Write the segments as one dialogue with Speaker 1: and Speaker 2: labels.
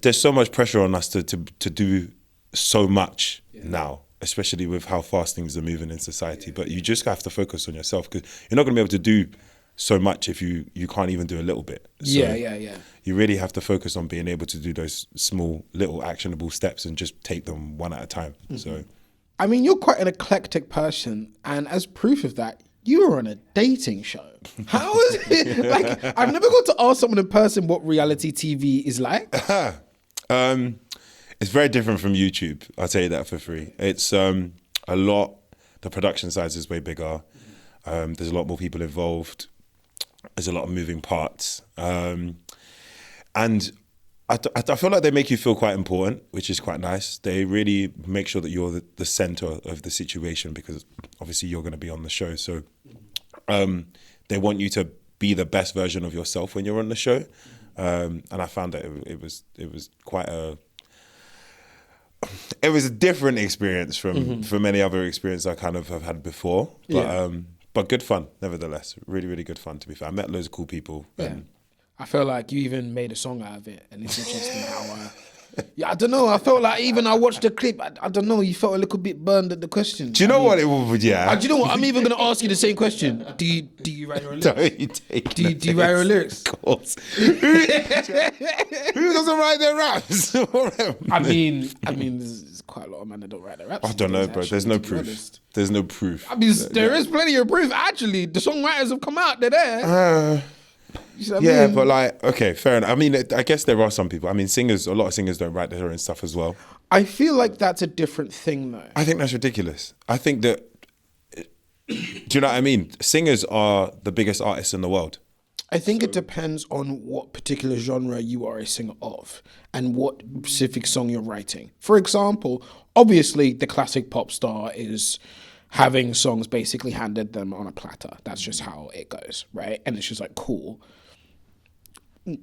Speaker 1: there's so much pressure on us to do so much now, especially with how fast things are moving in society. But you just have to focus on yourself, because you're not going to be able to do so much if you can't even do a little bit. So you really have to focus on being able to do those small, little actionable steps and just take them one at a time. So,
Speaker 2: I mean, you're quite an eclectic person, and as proof of that, you were on a dating show. How is it? Like, I've never got to ask someone in person what reality TV is like.
Speaker 1: It's very different from YouTube. I'll tell you that for free. It's a lot. The production size is way bigger. There's a lot more people involved. There's a lot of moving parts. And I feel like they make you feel quite important, which is quite nice. They really make sure that you're the center of the situation, because obviously you're going to be on the show. So they want you to be the best version of yourself when you're on the show. And I found that it was quite a different experience from any other experience I kind of have had before. But good fun, nevertheless. Really, really good fun, to be fair. I met loads of cool people.
Speaker 2: I feel like you even made a song out of it, and it's interesting how. I don't know. I felt like even I watched the clip. I don't know. You felt a little bit burned at the question.
Speaker 1: Do you know what it was? Yeah.
Speaker 2: Do you know what? I'm even going to ask you the same question. Do you write your own lyrics? Do you write your lyrics?
Speaker 1: Of course. Who doesn't write their raps?
Speaker 2: I mean, there's quite a lot of men that don't write their raps.
Speaker 1: I don't know, bro. There's no proof. There's no proof.
Speaker 2: I mean, there is plenty of proof. Actually, the songwriters have come out. They're there. You know what I mean?
Speaker 1: But like, okay, fair enough. I mean, I guess there are some people. I mean, a lot of singers don't write their own stuff as well.
Speaker 2: I feel like that's a different thing, though.
Speaker 1: I think that's ridiculous. I think that, do you know what I mean? Singers are the biggest artists in the world.
Speaker 2: I think it depends on what particular genre you are a singer of and what specific song you're writing. For example, obviously the classic pop star is having songs basically handed them on a platter. That's just how it goes, right? And it's just like, cool,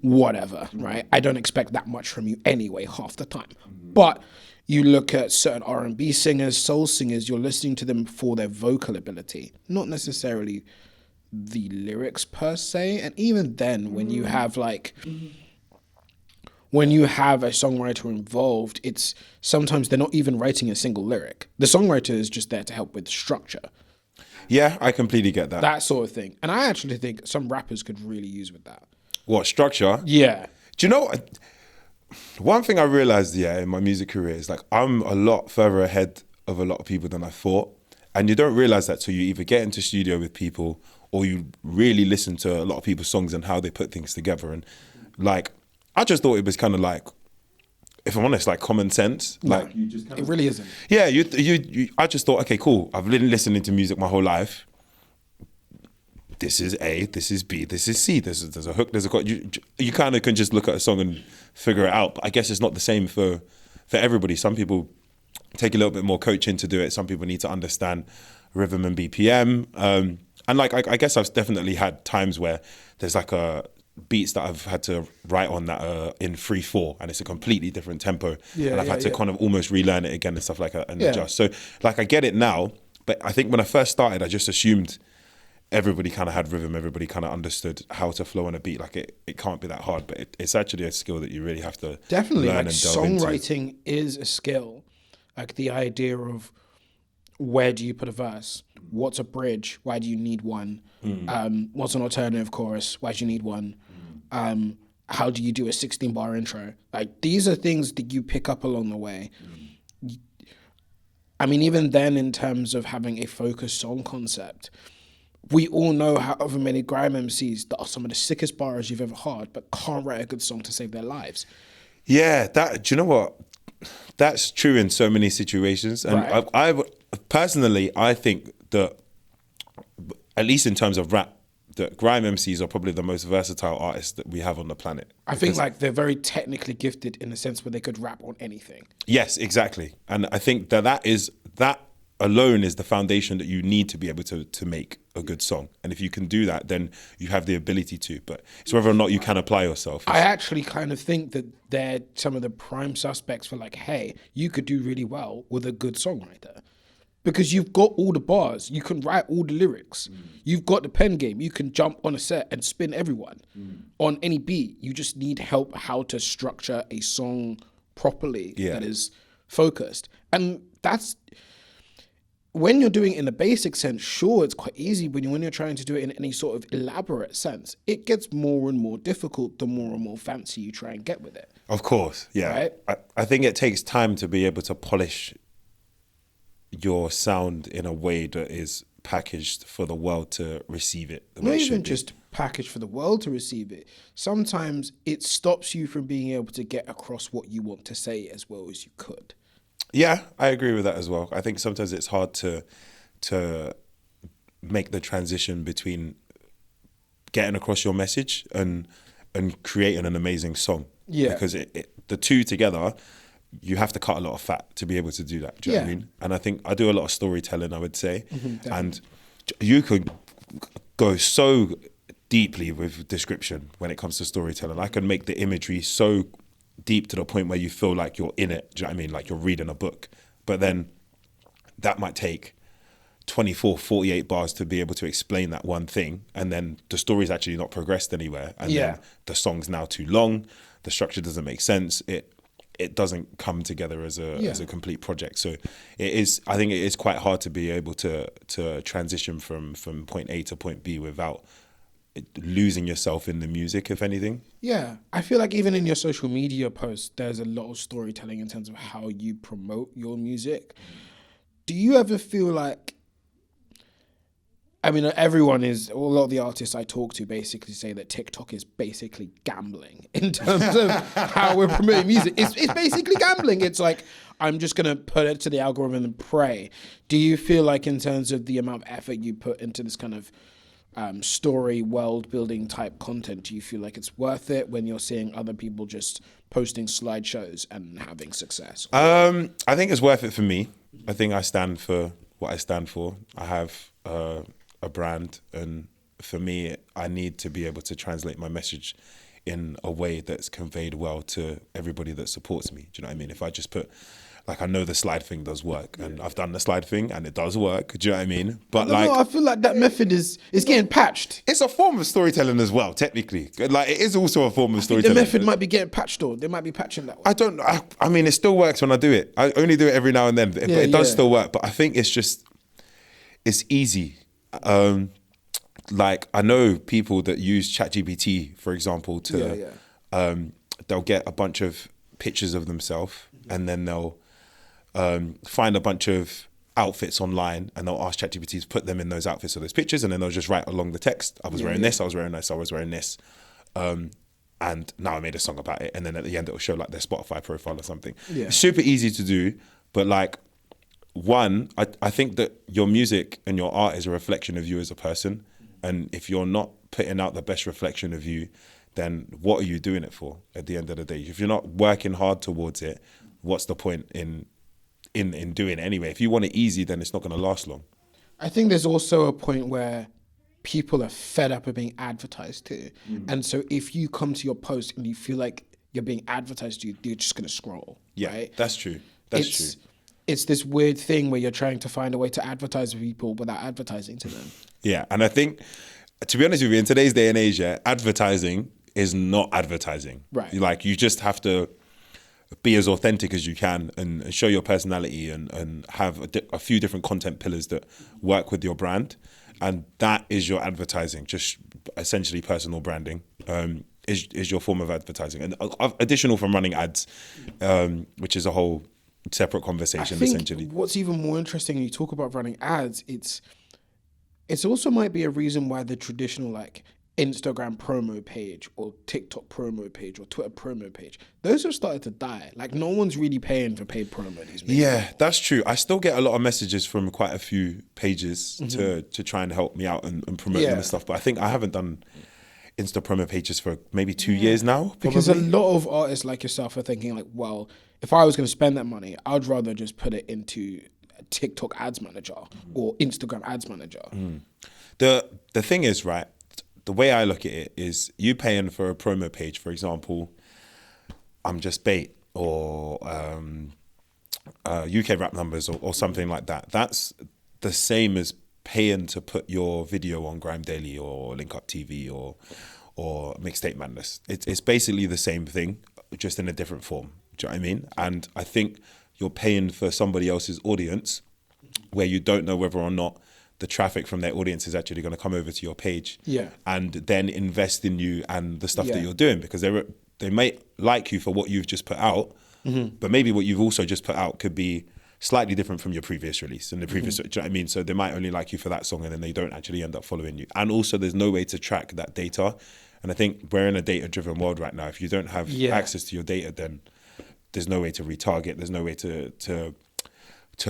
Speaker 2: whatever, right? I don't expect that much from you anyway half the time. But you look at certain R&B singers, soul singers, you're listening to them for their vocal ability, not necessarily the lyrics per se. And even then, when you have when you have a songwriter involved, it's sometimes they're not even writing a single lyric. The songwriter is just there to help with structure.
Speaker 1: Yeah, I completely get that.
Speaker 2: That sort of thing. And I actually think some rappers could really use with that.
Speaker 1: What, structure?
Speaker 2: Yeah.
Speaker 1: Do you know, one thing I realized, in my music career is like, I'm a lot further ahead of a lot of people than I thought. And you don't realize that till you either get into studio with people or you really listen to a lot of people's songs and how they put things together. And like, I just thought it was kind of like, if I'm honest, like common sense. Like,
Speaker 2: you just kind of, it really isn't.
Speaker 1: Yeah, I just thought, okay, cool. I've been listening to music my whole life. This is A, this is B, this is C. There's a hook, there's a chord. You kind of can just look at a song and figure it out. But I guess it's not the same for everybody. Some people take a little bit more coaching to do it. Some people need to understand rhythm and BPM. And like, I guess I've definitely had times where there's like beats that I've had to write on that are in 3/4 and it's a completely different tempo. And I've had to kind of almost relearn it again and stuff like that and adjust. So like, I get it now, but I think when I first started, I just assumed everybody kind of had rhythm, everybody kind of understood how to flow on a beat. Like it can't be that hard, but it's actually a skill that you really have to
Speaker 2: definitely
Speaker 1: learn
Speaker 2: like
Speaker 1: and delve
Speaker 2: songwriting
Speaker 1: into.
Speaker 2: is a skill. Like the idea of where do you put a verse? What's a bridge? Why do you need one? What's an alternative chorus? Why do you need one? How do you do a 16-bar intro? Like, these are things that you pick up along the way. I mean, even then, in terms of having a focused song concept, we all know however many grime MCs that are some of the sickest bars you've ever heard, but can't write a good song to save their lives.
Speaker 1: Yeah, do you know what? That's true in so many situations. And
Speaker 2: right.
Speaker 1: I personally, I think that, at least in terms of rap, that grime MCs are probably the most versatile artists that we have on the planet.
Speaker 2: I think like they're very technically gifted in the sense where they could rap on anything.
Speaker 1: Yes, exactly. And I think that alone is the foundation that you need to be able to make a good song. And if you can do that, then you have the ability to. But it's whether or not you can apply yourself.
Speaker 2: I actually kind of think that they're some of the prime suspects for like, hey, you could do really well with a good songwriter. because you've got all the bars. You can write all the lyrics. You've got the pen game. You can jump on a set and spin everyone on any beat. You just need help how to structure a song properly that is focused. And that's when you're doing it in a basic sense, sure, it's quite easy, but when you're trying to do it in any sort of elaborate sense, it gets more and more difficult the more and more fancy you try and get with it.
Speaker 1: Of course, yeah. Right? I think it takes time to be able to polish your sound in a way that is packaged for the world to receive it.
Speaker 2: Not even just packaged for the world to receive it. Sometimes it stops you from being able to get across what you want to say as well as you could.
Speaker 1: Yeah, I agree with that as well. I think sometimes it's hard to make the transition between getting across your message and creating an amazing song.
Speaker 2: Yeah.
Speaker 1: Because the two together, you have to cut a lot of fat to be able to do that. Do you know what I mean? And I think I do a lot of storytelling, I would say. And you could go so deeply with description when it comes to storytelling. I can make the imagery so deep to the point where you feel like you're in it. Do you know what I mean? Like you're reading a book. But then that might take 24, 48 bars to be able to explain that one thing. And then the story's actually not progressed anywhere. And then the song's now too long. The structure doesn't make sense. It doesn't come together as a complete project. So I think it is quite hard to be able to transition from point A to point B without losing yourself in the music, if anything.
Speaker 2: Yeah, I feel like even in your social media posts, there's a lot of storytelling in terms of how you promote your music. Do you ever feel like, I mean, a lot of the artists I talk to basically say that TikTok is basically gambling in terms of how we're promoting music. It's basically gambling. It's like, I'm just going to put it to the algorithm and pray. Do you feel like in terms of the amount of effort you put into this kind of story, world building type content, do you feel like it's worth it when you're seeing other people just posting slideshows and having success?
Speaker 1: I think it's worth it for me. I think I stand for what I stand for. I have a brand, and for me, I need to be able to translate my message in a way that's conveyed well to everybody that supports me. Do you know what I mean? If I just put, like, I know the slide thing does work, and I've done the slide thing and it does work. Do you know what I mean? But
Speaker 2: I feel like that method is getting patched.
Speaker 1: It's a form of storytelling as well, technically. Like, it is also a form of storytelling.
Speaker 2: The method might be getting patched, or they might be patching that way.
Speaker 1: I mean, it still works when I do it. I only do it every now and then, but it does still work. But I think it's easy. Like, I know people that use ChatGPT, for example, to they'll get a bunch of pictures of themselves, and then they'll find a bunch of outfits online, and they'll ask ChatGPT to put them in those outfits or those pictures, and then they'll just write along the text. I was wearing this, I was wearing this, I was wearing this. And now I made a song about it. And then at the end, it'll show like their Spotify profile or something. Yeah. It's super easy to do, but like, one, I think that your music and your art is a reflection of you as a person. And if you're not putting out the best reflection of you, then what are you doing it for at the end of the day? If you're not working hard towards it, what's the point in doing it anyway? If you want it easy, then it's not going to last long.
Speaker 2: I think there's also a point where people are fed up of being advertised to. And so if you come to your post and you feel like you're being advertised to, you're just going to scroll.
Speaker 1: Yeah,
Speaker 2: right?
Speaker 1: That's true. That's true.
Speaker 2: It's this weird thing where you're trying to find a way to advertise to people without advertising to them.
Speaker 1: Yeah, and I think, to be honest with you, in today's day and age, advertising is not advertising.
Speaker 2: Right.
Speaker 1: Like, you just have to be as authentic as you can and show your personality and have a few different content pillars that work with your brand. And that is your advertising, just essentially personal branding is your form of advertising. And additional from running ads, which is a whole separate conversation, essentially.
Speaker 2: What's even more interesting when you talk about running ads, it's also might be a reason why the traditional like Instagram promo page or TikTok promo page or Twitter promo page, those have started to die. Like, no one's really paying for paid promo these days.
Speaker 1: Yeah, that's true. I still get a lot of messages from quite a few pages to try and help me out and promote them and stuff. But I think I haven't done Insta promo pages for maybe 2 years now. Probably.
Speaker 2: Because a lot of artists like yourself are thinking like, well, if I was going to spend that money, I'd rather just put it into TikTok ads manager or Instagram ads manager.
Speaker 1: The thing is, right, the way I look at it is, you paying for a promo page, for example, I'm Just Bait or UK rap numbers or something like that. That's the same as paying to put your video on Grime Daily or Link Up TV or Mixtape Madness. It's basically the same thing, just in a different form. Do you know what I mean? And I think you're paying for somebody else's audience where you don't know whether or not the traffic from their audience is actually going to come over to your page, and then invest in you and the stuff that you're doing, because they may like you for what you've just put out, but maybe what you've also just put out could be slightly different from your previous release and the previous, do you know what I mean? So they might only like you for that song and then they don't actually end up following you. And also there's no way to track that data. And I think we're in a data-driven world right now. If you don't have access to your data, then there's no way to retarget. There's no way to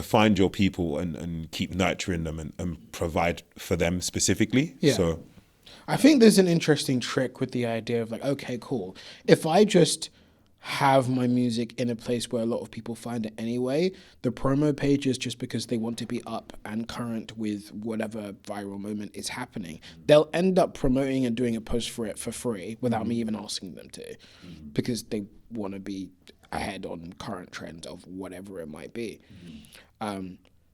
Speaker 1: find your people and keep nurturing them and provide for them specifically.
Speaker 2: Yeah.
Speaker 1: So
Speaker 2: I think there's an interesting trick with the idea of like, okay, cool. If I just have my music in a place where a lot of people find it anyway, the promo pages, just because they want to be up and current with whatever viral moment is happening, they'll end up promoting and doing a post for it for free without me even asking them to, because they want to be ahead on current trends of whatever it might be.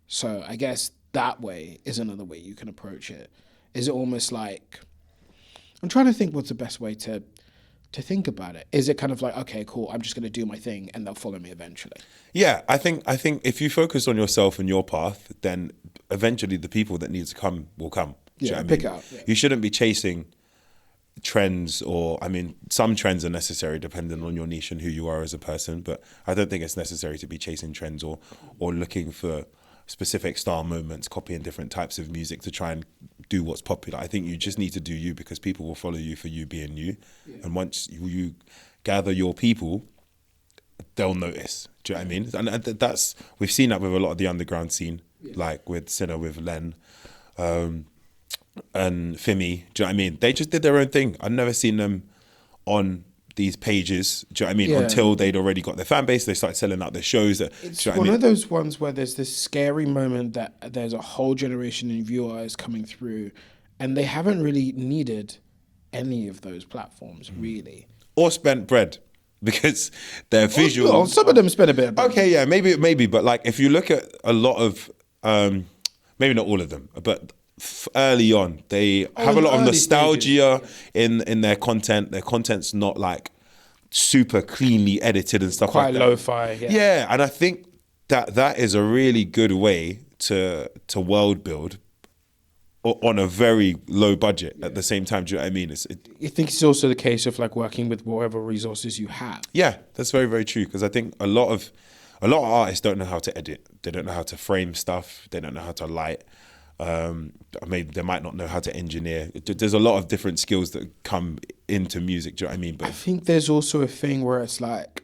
Speaker 2: So I guess that way is another way you can approach it. Is it almost like, I'm trying to think what's the best way to think about it. Is it kind of like, okay, cool, I'm just going to do my thing and they'll follow me eventually?
Speaker 1: Yeah, I think if you focus on yourself and your path, then eventually the people that need to come will come. Do you know what I
Speaker 2: pick
Speaker 1: mean?
Speaker 2: it up. Yeah.
Speaker 1: You shouldn't be chasing trends, or I mean, some trends are necessary depending on your niche and who you are as a person, but I don't think it's necessary to be chasing trends or looking for specific style moments, copying different types of music to try and do what's popular. I think you just need to do you, because people will follow you for you being you. And once you gather your people, they'll notice. Do you know what I mean? And that's, we've seen that with a lot of the underground scene, like with Sinner, with Len, and Fimi. Do you know what I mean? They just did their own thing. I've never seen them on these pages, do you know what I mean? Until they'd already got their fan base, they started selling out their shows.
Speaker 2: It's one of those ones where there's this scary moment that there's a whole generation of viewers coming through and they haven't really needed any of those platforms, really.
Speaker 1: Or spent bread, because they're visual.
Speaker 2: Well, some of them spend a bit of bread.
Speaker 1: Okay, yeah, maybe, but like if you look at a lot of, maybe not all of them, but early on, they have a lot of nostalgia in their content. Their content's not like super cleanly edited and stuff like that.
Speaker 2: Quite lo-fi,
Speaker 1: Yeah, and I think that is a really good way to world build on a very low budget at the same time. Do you know what I mean?
Speaker 2: I think it's also the case of like working with whatever resources you have.
Speaker 1: Yeah, that's very, very true, because I think a lot of artists don't know how to edit. They don't know how to frame stuff. They don't know how to light. Maybe they might not know how to engineer. There's a lot of different skills that come into music. Do you know what I mean? But
Speaker 2: I think there's also a thing where it's like,